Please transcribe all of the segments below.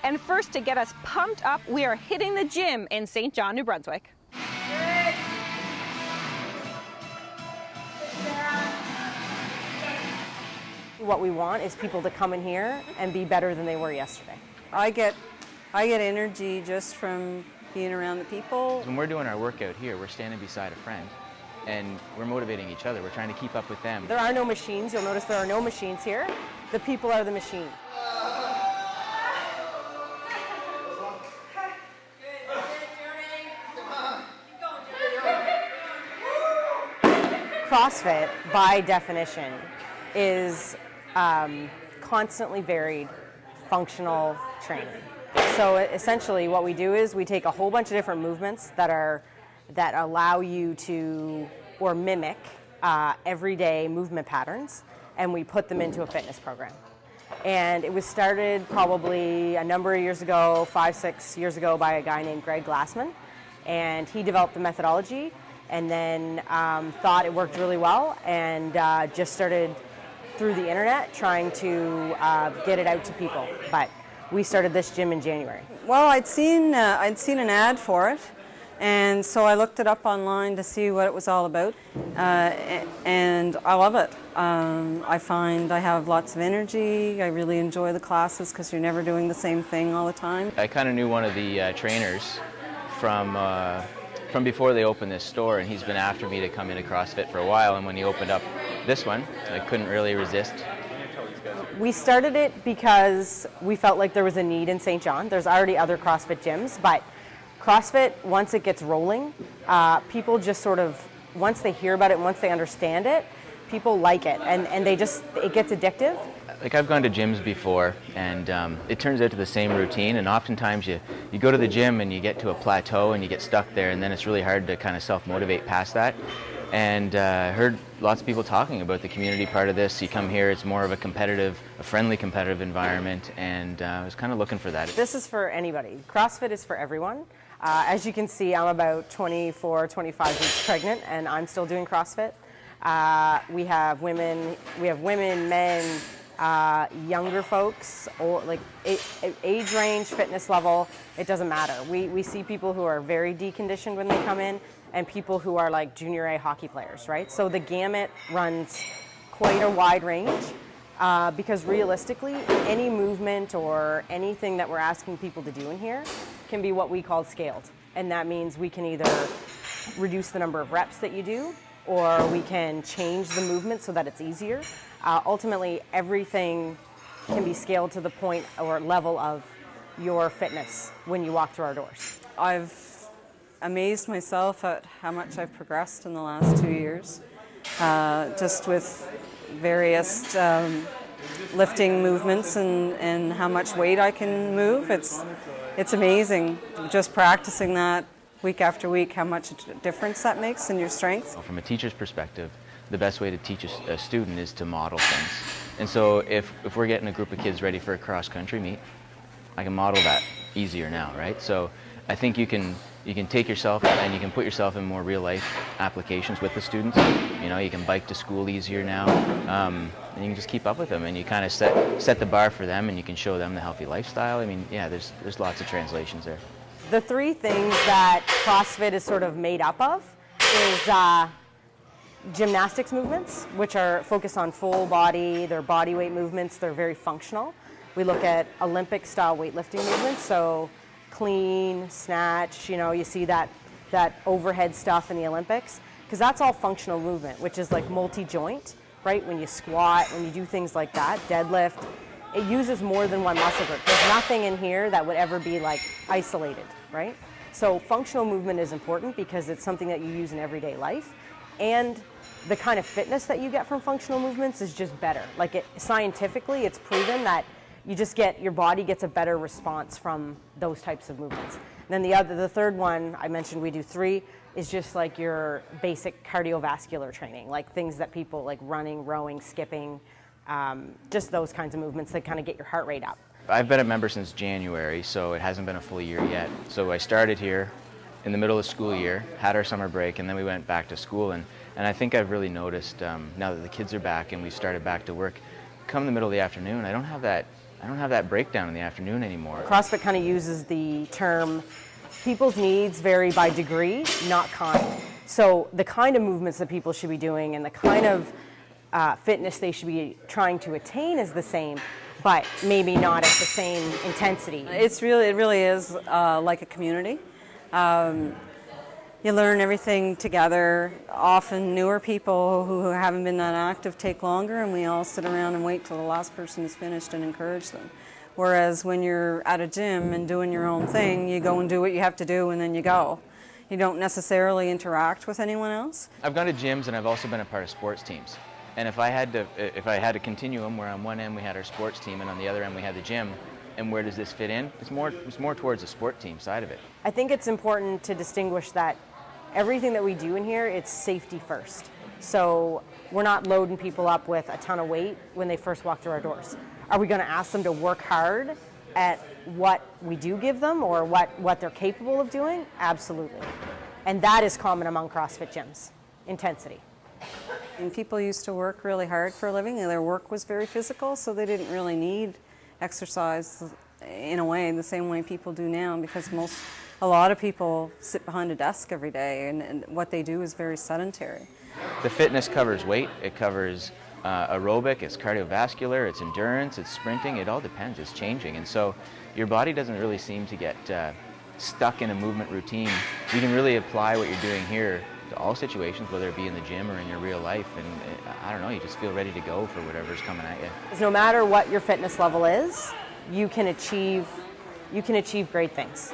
And first, to get us pumped up, we are hitting the gym in St. John, New Brunswick. What we want is people to come in here and be better than they were yesterday. I get energy just from being around the people. When we're doing our workout here, we're standing beside a friend and we're motivating each other. We're trying to keep up with them. There are no machines. You'll notice there are no machines here. The people are the machine. CrossFit, by definition, is constantly varied functional training. So essentially what we do is we take a whole bunch of different movements that allow you to, or mimic, everyday movement patterns, and we put them into a fitness program. And it was started probably a number of years ago, 5-6 years ago, by a guy named Greg Glassman. And he developed the methodology and then thought it worked really well, and just started through the internet trying to get it out to people. But we started this gym in January. Well, I'd seen an ad for it, and so I looked it up online to see what it was all about, and I love it. I find I have lots of energy. I really enjoy the classes because you're never doing the same thing all the time. I kind of knew one of the trainers from before they opened this store, and he's been after me to come into CrossFit for a while, and when he opened up this one, I couldn't really resist. We started it because we felt like there was a need in St. John. There's already other CrossFit gyms, but CrossFit, once it gets rolling, people just sort of, once they hear about it, once they understand it, people like it, and it gets addictive. Like, I've gone to gyms before, and it turns out to the same routine, and oftentimes you go to the gym and you get to a plateau and you get stuck there, and then it's really hard to kind of self-motivate past that. And I heard lots of people talking about the community part of this. You come here, it's more of a friendly competitive environment, and I was kind of looking for that. This is for anybody. CrossFit is for everyone. As you can see, I'm about 24, 25 weeks pregnant, and I'm still doing CrossFit. We have women, men, younger folks, or like age range, fitness level, it doesn't matter. We see people who are very deconditioned when they come in, and people who are like junior A hockey players, right? So the gamut runs quite a wide range, because realistically, any movement or anything that we're asking people to do in here can be what we call scaled. And that means we can either reduce the number of reps that you do, or we can change the movement so that it's easier. Ultimately, everything can be scaled to the point or level of your fitness when you walk through our doors. I've amazed myself at how much I've progressed in the last 2 years, just with various lifting movements and how much weight I can move. It's amazing just practicing that week after week, how much difference that makes in your strength. From a teacher's perspective, the best way to teach a student is to model things. And so if we're getting a group of kids ready for a cross-country meet, I can model that easier now, right? So I think you can take yourself and you can put yourself in more real-life applications with the students. You know, you can bike to school easier now, and you can just keep up with them, and you kind of set the bar for them, and you can show them the healthy lifestyle. I mean, yeah, there's lots of translations there. The three things that CrossFit is sort of made up of is gymnastics movements, which are focused on full body, they're body weight movements, they're very functional. We look at Olympic style weightlifting movements, so clean, snatch, you know, you see that overhead stuff in the Olympics, because that's all functional movement, which is like multi-joint, right? When you squat, when you do things like that, deadlift, it uses more than one muscle group. There's nothing in here that would ever be like isolated, right? So functional movement is important because it's something that you use in everyday life, and the kind of fitness that you get from functional movements is just better. Like scientifically, it's proven that your body gets a better response from those types of movements. And then the third one, I mentioned we do 3, is just like your basic cardiovascular training, like things that people like running, rowing, skipping, just those kinds of movements that kind of get your heart rate up. I've been a member since January, so it hasn't been a full year yet. So I started here in the middle of the school year, had our summer break, and then we went back to school. And I think I've really noticed, now that the kids are back and we've started back to work, come the middle of the afternoon, I don't have that I don't have that breakdown in the afternoon anymore. CrossFit kind of uses the term, people's needs vary by degree, not kind. So the kind of movements that people should be doing and the kind of fitness they should be trying to attain is the same, but maybe not at the same intensity. It really is like a community. You learn everything together. Often newer people who haven't been that active take longer, and we all sit around and wait till the last person is finished and encourage them. Whereas when you're at a gym and doing your own thing, you go and do what you have to do and then you go. You don't necessarily interact with anyone else. I've gone to gyms and I've also been a part of sports teams. And if I had a continuum where on one end we had our sports team and on the other end we had the gym, and where does this fit in? It's more towards the sport team side of it. I think it's important to distinguish that everything that we do in here, it's safety first. So we're not loading people up with a ton of weight when they first walk through our doors. Are we going to ask them to work hard at what we do give them or what they're capable of doing? Absolutely. And that is common among CrossFit gyms, intensity. And people used to work really hard for a living, and their work was very physical, so they didn't really need exercise in a way, the same way people do now, because a lot of people sit behind a desk every day, and what they do is very sedentary. The fitness covers weight, it covers aerobic, it's cardiovascular, it's endurance, it's sprinting, it all depends, it's changing. And so your body doesn't really seem to get stuck in a movement routine. You can really apply what you're doing here to all situations, whether it be in the gym or in your real life, and I don't know, you just feel ready to go for whatever's coming at you. No matter what your fitness level is, you can achieve great things.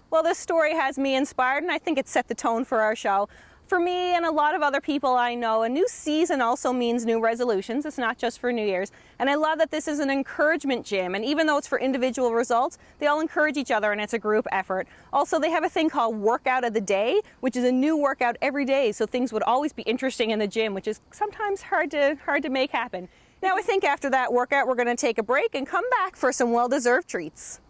Well, this story has me inspired, and I think it set the tone for our show. For me and a lot of other people I know, a new season also means new resolutions. It's not just for New Year's. And I love that this is an encouragement gym, and even though it's for individual results, they all encourage each other and it's a group effort. Also, they have a thing called Workout of the Day, which is a new workout every day, so things would always be interesting in the gym, which is sometimes hard to make happen. Now I think after that workout, we're going to take a break and come back for some well-deserved treats.